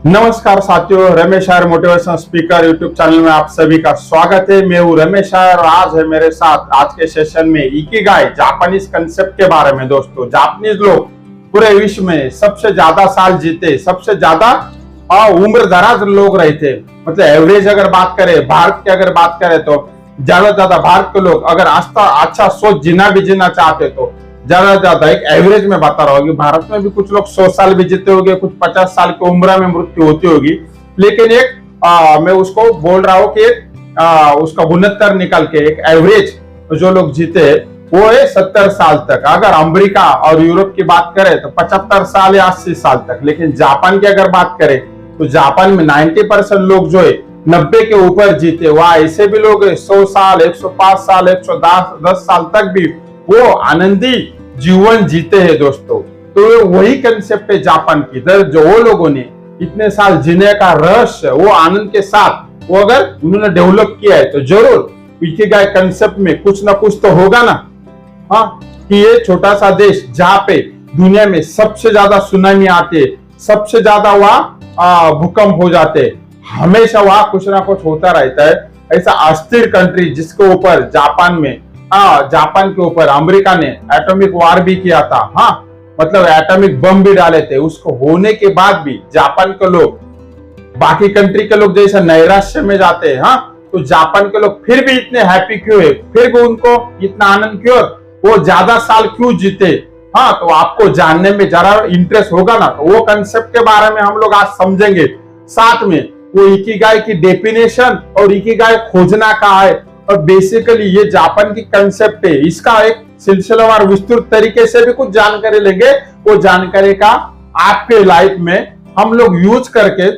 नमस्कार साथियों, रमेश आयर motivational speaker YouTube channel में आप सभी का स्वागत है। मैं हूँ रमेश आयर और आज है मेरे साथ आज के सेशन में इकिगाई जापानीज कंसेप्ट के बारे में। दोस्तों, जापानीज लोग पूरे विश्व में सबसे ज्यादा साल जीते, सबसे ज्यादा उम्र दराज लोग रहे थे। मतलब एवरेज अगर बात करें, भारत की अगर बात करें तो ज्यादा ज्यादा भारत के लोग अगर अच्छा सोच जीना भी जीना चाहते तो ज्यादा एक एवरेज में बता रहा हूँ कि भारत में भी कुछ लोग 100 साल भी जीते होंगे, कुछ 50 साल की उम्र में मृत्यु होती होगी। लेकिन मैं उसको बोल रहा हूँ कि उसका गुणोत्तर निकल के एक एवरेज जो लोग जीते वो है 70 साल तक। अगर अमेरिका और यूरोप की बात करें तो 75 साल या 80 साल तक। लेकिन जापान की अगर बात करें तो जापान में 90% लोग जो है 90 के ऊपर जीते। वहां ऐसे भी लोग 100 साल, 105 साल, 110 साल तक भी वो आनंदी जीवन जीते हैं। दोस्तों, तो वही कंसेप्ट है जापान की। जो वो लोगों ने इतने साल जीने का रहस्य वो आनंद के साथ वो अगर उन्होंने डेवलप किया है तो जरूर इकिगाई कंसेप्ट में कुछ ना कुछ तो होगा ना। हाँ, कि ये छोटा सा देश जहाँ पे दुनिया में सबसे ज्यादा सुनामी आते, सबसे ज्यादा वहां भूकंप हो जाते, हमेशा वहां कुछ ना कुछ होता रहता है। ऐसा अस्थिर कंट्री जिसके ऊपर जापान के ऊपर अमेरिका ने एटॉमिक वार भी किया था। हाँ, मतलब एटॉमिक बम भी डाले थे। उसको होने के बाद भी जापान के लोग बाकी कंट्री के लोग जैसे नैराश्य में जाते हैं, हाँ, तो जापान के लोग फिर भी इतने हैप्पी क्यों है, फिर भी उनको इतना आनंद क्यों, वो ज्यादा साल क्यों जीते। हाँ, तो आपको जानने में जरा इंटरेस्ट होगा ना, तो वो कंसेप्ट के बारे में हम लोग आज समझेंगे। साथ में वो इकिगाई की डेफिनेशन और इकिगाई खोजना कहाँ है, और बेसिकली ये जापान की कंसेप्ट है, इसका एक सिलसिलेवार विस्तृत तरीके से भी कुछ जानकारी लेंगे। वो जानकारी का आपके लाइफ में हम लोग यूज करके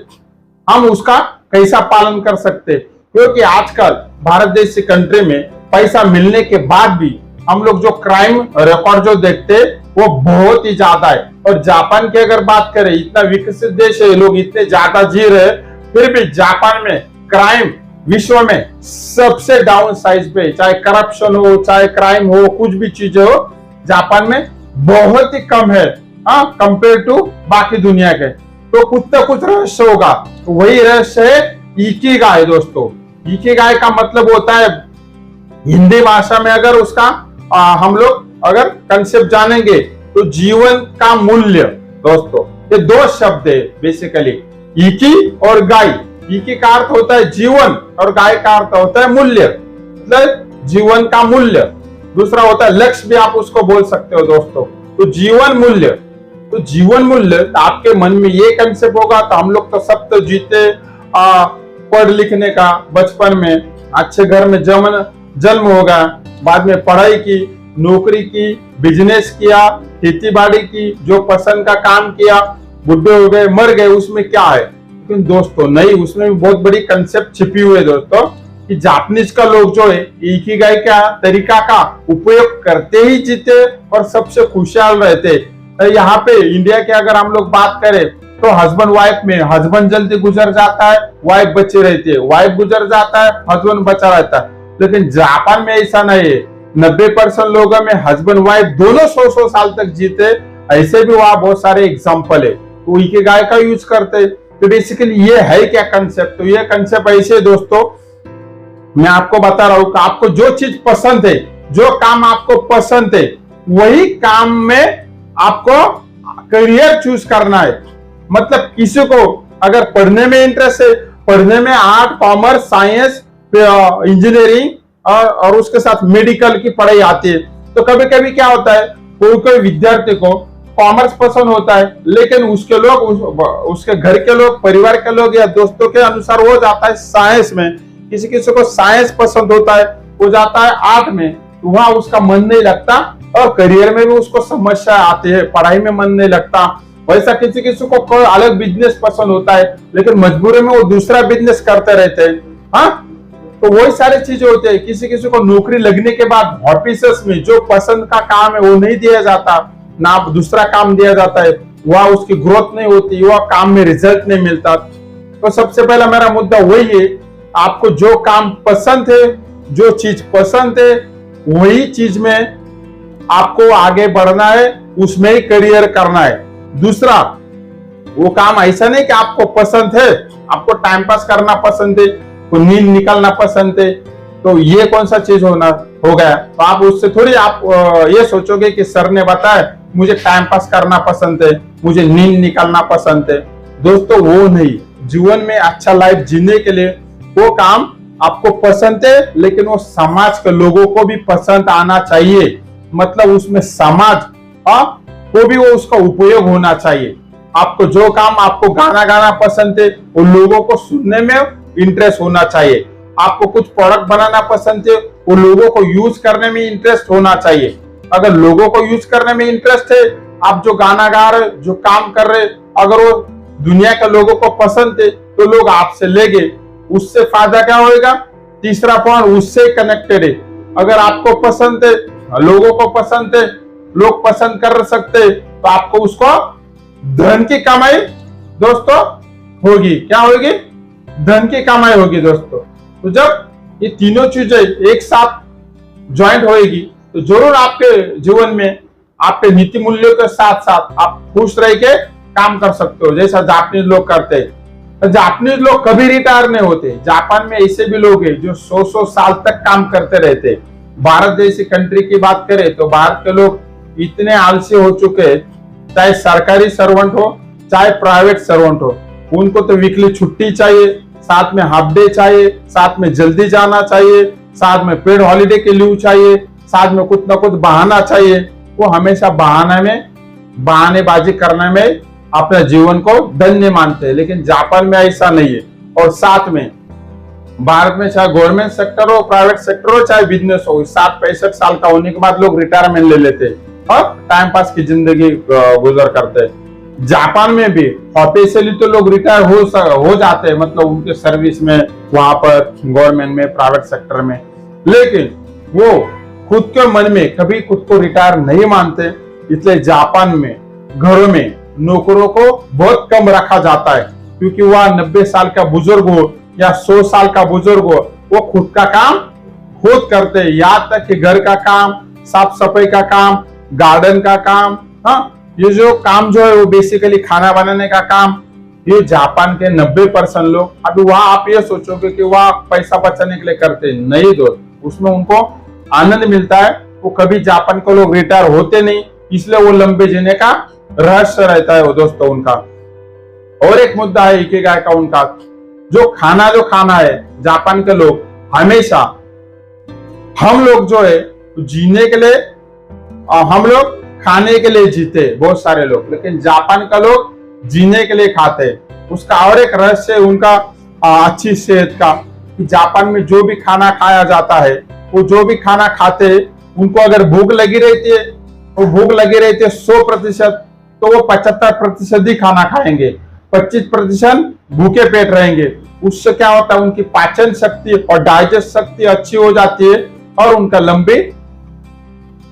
हम उसका कैसा पालन कर सकते, क्योंकि आजकल भारत जैसी कंट्री में पैसा मिलने के बाद भी हम लोग जो क्राइम रिकॉर्ड जो देखते वो बहुत ही ज्यादा है। और जापान की अगर बात करें, इतना विकसित देश है, लोग इतने ज्यादा जी रहे, फिर भी जापान में क्राइम विश्व में सबसे डाउन साइज पे, चाहे करप्शन हो, चाहे क्राइम हो, कुछ भी चीजें हो, जापान में बहुत ही कम है कंपेयर टू बाकी दुनिया के। तो कुछ ना कुछ रहस्य होगा, तो वही रहस्य है इकिगाई। दोस्तों, इकिगाई का मतलब होता है हिंदी भाषा में अगर उसका हम लोग अगर कंसेप्ट जानेंगे तो जीवन का मूल्य। दोस्तों, ये दो शब्द है बेसिकली, इकी और गाई। इकी का अर्थ होता है जीवन और गाय का अर्थ होता है मूल्य, मतलब जीवन का मूल्य। दूसरा होता है लक्ष्य, भी आप उसको बोल सकते हो। दोस्तों, तो जीवन मूल्य, तो जीवन मूल्य तो आपके मन में ये कंसेप्ट होगा तो हम लोग तो सब तो जीते पढ़ लिखने का, बचपन में अच्छे घर में जन्म होगा, बाद में पढ़ाई की, नौकरी की, बिजनेस किया, खेती बाड़ी की, जो पसंद का काम किया, बुढ़े हो गए, मर गए, उसमें क्या है। लेकिन दोस्तों नहीं, उसमें भी बहुत बड़ी कंसेप्ट छिपी हुई है। दोस्तों, कि जापानीज का लोग जो है इकिगाई का तरीका का उपयोग करते ही जीते और सबसे खुशहाल रहते। यहाँ पे इंडिया की अगर हम लोग बात करें तो हस्बैंड वाइफ में हस्बैंड जल्दी गुजर जाता है, वाइफ बची रहती है, वाइफ गुजर जाता है, हस्बैंड बचा रहता है। लेकिन जापान में ऐसा नहीं है। 90% लोगों में हस्बैंड वाइफ दोनों 100 साल तक जीते। ऐसे भी वहां बहुत सारे एग्जाम्पल है, तो इकिगाई का यूज करते। तो बेसिकली ये है क्या कंसेप्ट, तो ये कंसेप्ट ऐसे दोस्तों मैं आपको बता रहा हूं कि आपको जो चीज पसंद है, जो काम आपको पसंद है, वही काम में आपको करियर चूज करना है। मतलब किसी को अगर पढ़ने में इंटरेस्ट है, पढ़ने में आर्ट, कॉमर्स, साइंस, इंजीनियरिंग और उसके साथ मेडिकल की पढ़ाई आती है, तो कभी कभी क्या होता है, कोई विद्यार्थी को कॉमर्स पसंद होता है, लेकिन उसके लोग उसके घर के लोग, परिवार के लोग या दोस्तों के अनुसार वो जाता है साइंस में। किसी किसी को साइंस पसंद होता है, वो जाता है आर्ट में, तो वहां उसका मन नहीं लगता और करियर में भी उसको समस्या आती है, पढ़ाई में मन नहीं लगता। वैसा किसी किसी को कोई अलग बिजनेस पसंद होता है, लेकिन मजबूरी में वो दूसरा बिजनेस करते रहते हैं। हाँ, तो वही सारी चीजें होती है। किसी किसी को नौकरी लगने के बाद ऑफिस में जो पसंद का काम है वो नहीं दिया जाता, ना दूसरा काम दिया जाता है, वह उसकी ग्रोथ नहीं होती, वह काम में रिजल्ट नहीं मिलता। तो सबसे पहला मेरा मुद्दा वही है, आपको जो काम पसंद है, जो चीज पसंद है, वही चीज में आपको आगे बढ़ना है, उसमें ही करियर करना है। दूसरा, वो काम ऐसा नहीं कि आपको पसंद है, आपको टाइम पास करना पसंद है, को नींद निकालना पसंद है, तो ये कौन सा चीज हो गया। तो आप उससे थोड़ी आप ये सोचोगे कि सर ने बताया मुझे टाइम पास करना पसंद है, मुझे नींद निकालना पसंद है। दोस्तों वो नहीं, जीवन में अच्छा लाइफ जीने के लिए वो काम आपको पसंद है, लेकिन वो समाज के लोगों को भी पसंद आना चाहिए। मतलब उसमें समाज को भी वो उसका उपयोग होना चाहिए। आपको जो काम, आपको गाना गाना पसंद है, वो लोगों को सुनने में इंटरेस्ट होना चाहिए। आपको कुछ प्रोडक्ट बनाना पसंद है, वो लोगों को यूज करने में इंटरेस्ट होना चाहिए। अगर लोगों को यूज करने में इंटरेस्ट है, आप जो गाना गा रहे, जो काम कर रहे, अगर वो दुनिया के लोगों को पसंद है तो लोग आपसे लेंगे, उससे फायदा क्या होगा। तीसरा पॉइंट, उससे कनेक्टेड है। अगर आपको पसंद है, लोगों को पसंद है, लोग पसंद कर सकते, तो आपको उसको धन की कमाई दोस्तों होगी। क्या होगी? धन की कमाई होगी दोस्तों। तो जब ये तीनों चीजें एक साथ ज्वाइंट होएगी तो जरूर आपके जीवन में आपके नीति मूल्यों के साथ साथ आप खुश रह के काम कर सकते हो, जैसा जापानीज लोग करते हैं। जापानीज लोग कभी रिटायर नहीं होते। जापान में ऐसे भी लोग हैं जो 100 साल तक काम करते रहते। भारत जैसी कंट्री की बात करें तो भारत के लोग इतने आलसी हो चुके हैं, चाहे सरकारी सर्वेंट हो चाहे प्राइवेट सर्वेंट हो, उनको तो वीकली छुट्टी चाहिए, साथ में हाफ डे चाहिए, साथ में जल्दी जाना चाहिए, साथ में पेड हॉलीडे के लीव चाहिए, साथ में कुछ ना कुछ बहाना चाहिए। वो हमेशा बहानेबाजी करने में अपने जीवन को धन्य मानते हैं, लेकिन जापान में ऐसा नहीं है। और साथ में भारत में चाहे गवर्नमेंट सेक्टर हो, प्राइवेट सेक्टर हो, चाहे बिजनेस हो, 60-65 साल का होने के बाद लोग रिटायरमेंट ले लेते और टाइम पास की जिंदगी गुजर करते हैं। जापान में भी ऑफिशियली तो लोग रिटायर हो जाते हैं, मतलब उनके सर्विस में, वहां पर गवर्नमेंट में, प्राइवेट सेक्टर में, लेकिन वो खुद के मन में कभी खुद को रिटायर नहीं मानते। इसलिए जापान में घरों में नौकरों को बहुत कम रखा जाता है, क्योंकि वह 90 साल का बुजुर्ग हो या 100 साल का बुजुर्ग हो, वो खुद का काम खुद करते हैं। यहाँ तक कि घर का काम, साफ सफाई का काम, गार्डन का काम, ये जो काम जो है वो बेसिकली खाना बनाने का काम, ये जापान के 90% लोग। अभी वहां आप ये सोचोगे कि वह पैसा बचाने के लिए करते, नहीं दोस्त, उसमें उनको आनंद मिलता है। वो कभी जापान को लोग रिटायर होते नहीं, इसलिए वो लंबे जीने का रहस्य रहता है वो दोस्तों उनका। और एक मुद्दा है इकिगाई का उनका, जो खाना है जापान के लोग हमेशा, हम लोग जो है जीने के लिए, हम लोग खाने के लिए जीते बहुत सारे लोग, लेकिन जापान का लोग जीने के लिए खाते हैं। उसका और एक रहस्य है उनका अच्छी सेहत का, कि जापान में जो भी खाना खाया जाता है, वो जो भी खाना खाते हैं, उनको अगर भूख लगी रहती है, वो भूख लगी रहती है 100%, तो वो 75% ही खाना खाएंगे, 25% भूखे पेट रहेंगे। उससे क्या होता है, उनकी पाचन शक्ति और डाइजेस्ट शक्ति अच्छी हो जाती है, और उनका लंबी,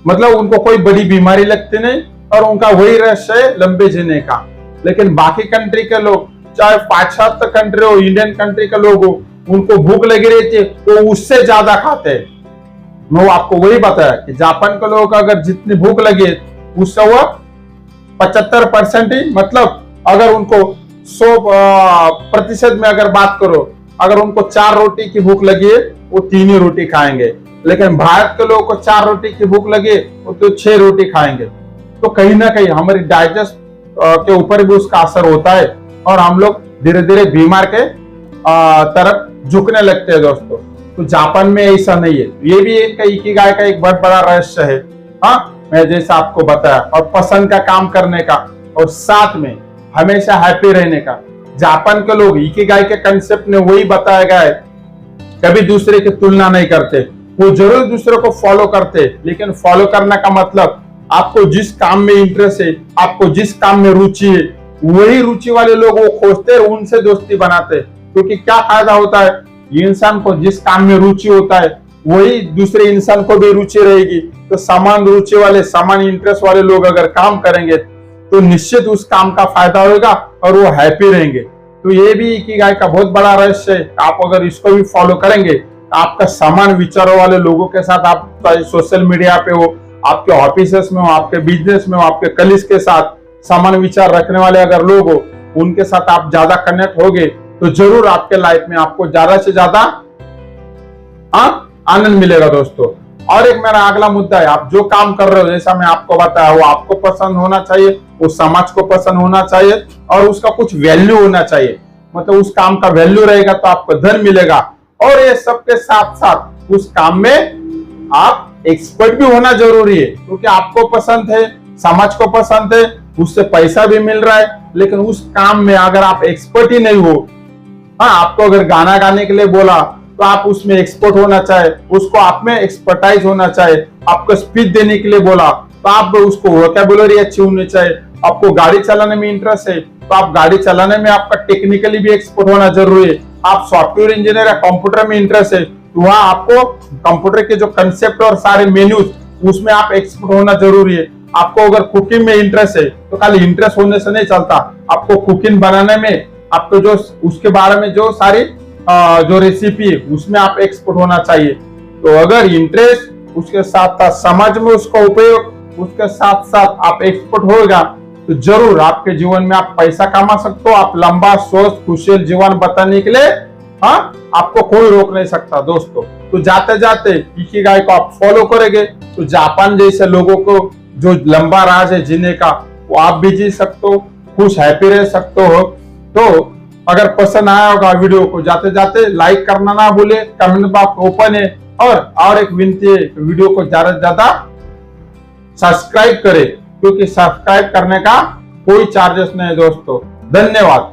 मतलब उनको कोई बड़ी बीमारी लगती नहीं, और उनका वही रहस्य है लंबे जीने का। लेकिन बाकी कंट्री के लोग, चाहे पाश्चात्य कंट्री हो, इंडियन कंट्री के लोग हो, उनको भूख लगी रहती है तो उससे ज्यादा खाते हैं। मैं आपको वही बताया कि जापान के लोगों को अगर जितनी भूख लगे उससे वो 75% ही, मतलब अगर उनको 100% में अगर बात करो, अगर उनको 4 रोटी की भूख लगी है वो 3 ही रोटी खाएंगे। लेकिन भारत के लोगों को 4 रोटी की भूख लगे वो तो 6 रोटी खाएंगे। तो कहीं ना कहीं हमारी डाइजेस्ट के ऊपर भी उसका असर होता है, और हम लोग धीरे धीरे बीमार के तरफ झुकने लगते हैं दोस्तों। तो जापान में ऐसा नहीं है। ये भी एक इकिगाई का एक बहुत बड़ा रहस्य है। मैं जैसा आपको बताया, और पसंद का काम करने का, और साथ में हमेशा हैप्पी रहने का। जापान के लोग इकिगाई के कंसेप्ट में वही बताया गया है, कभी दूसरे की तुलना नहीं करते। वो जरूर दूसरे को फॉलो करते, लेकिन फॉलो करने का मतलब आपको जिस काम में इंटरेस्ट है, आपको जिस काम में रुचि है, वही रुचि वाले लोग वो खोजते, उनसे दोस्ती बनाते। क्योंकि क्या फायदा होता है, इंसान को जिस काम में रुचि होता है वही दूसरे इंसान को भी रुचि रहेगी। तो समान रुचि वाले, समान इंटरेस्ट वाले लोग अगर काम करेंगे तो निश्चित उस काम का फायदा होगा और वो हैप्पी रहेंगे। तो ये भी इकिगाई का बहुत बड़ा रहस्य है। आप अगर इसको भी फॉलो करेंगे, आपका समान विचारों वाले लोगों के साथ, आप सोशल मीडिया पे हो, आपके ऑफिस में हो, आपके बिजनेस में हो, आपके कलीग के साथ समान विचार रखने वाले अगर लोग हो, उनके साथ आप ज्यादा कनेक्ट होगे तो जरूर आपके लाइफ में आपको ज्यादा से ज्यादा आनंद मिलेगा दोस्तों। और एक मेरा अगला मुद्दा है, आप जो काम कर रहे हो जैसा मैं आपको बताया वो आपको पसंद होना चाहिए, वो समाज को पसंद होना चाहिए और उसका कुछ वैल्यू होना चाहिए। मतलब उस काम का वैल्यू रहेगा तो आपको धन मिलेगा। और ये सबके साथ साथ उस काम में आप एक्सपर्ट भी होना जरूरी है, क्योंकि आपको पसंद है, समाज को पसंद है, उससे पैसा भी मिल रहा है, लेकिन उस काम में अगर आप एक्सपर्ट ही नहीं हो, आपको अगर गाना गाने के लिए बोला तो आप उसमें एक्सपर्ट होना चाहिए, उसको आप में एक्सपर्टाइज होना चाहिए। आपको स्पीच देने के लिए बोला तो आप उसको वोकैबुलरी अच्छी होनी चाहिए। आपको गाड़ी चलाने में इंटरेस्ट है तो आप गाड़ी चलाने में आपका टेक्निकली भी एक्सपर्ट होना जरूरी है। आप सॉफ्टवेयर इंजीनियर या कंप्यूटर में इंटरेस्ट है तो वहां आपको कंप्यूटर के जो कंसेप्ट और सारे मेन्यूज उसमें आप एक्सपर्ट होना जरूरी है। आपको अगर कुकिंग में इंटरेस्ट है तो खाली इंटरेस्ट होने से नहीं चलता, आपको कुकिंग बनाने में आपको जो उसके बारे में जो सारी जो रेसिपी है उसमें आप एक्सपर्ट होना चाहिए। तो अगर इंटरेस्ट उसके साथ साथ समाज में उसका उपयोग उसके साथ साथ आप एक्सपर्ट होगा तो जरूर आपके जीवन में आप पैसा कमा सकते हो। आप लंबा स्वस्थ खुशहाल जीवन बताने के लिए आपको कोई रोक नहीं सकता दोस्तों। तो जाते जाते इकिगाई को आप फॉलो करेंगे तो जापान जैसे लोगों को जो लंबा राज है जीने का वो आप भी जी सकते हो, खुश हैप्पी रह सकते हो। तो अगर पसंद आया होगा वीडियो को जाते जाते लाइक करना ना भूले, कमेंट बॉक्स ओपन है। और एक विनती है, वीडियो को ज्यादा से ज्यादा सब्सक्राइब करें, क्योंकि सब्सक्राइब करने का कोई चार्जेस नहीं है दोस्तों। धन्यवाद।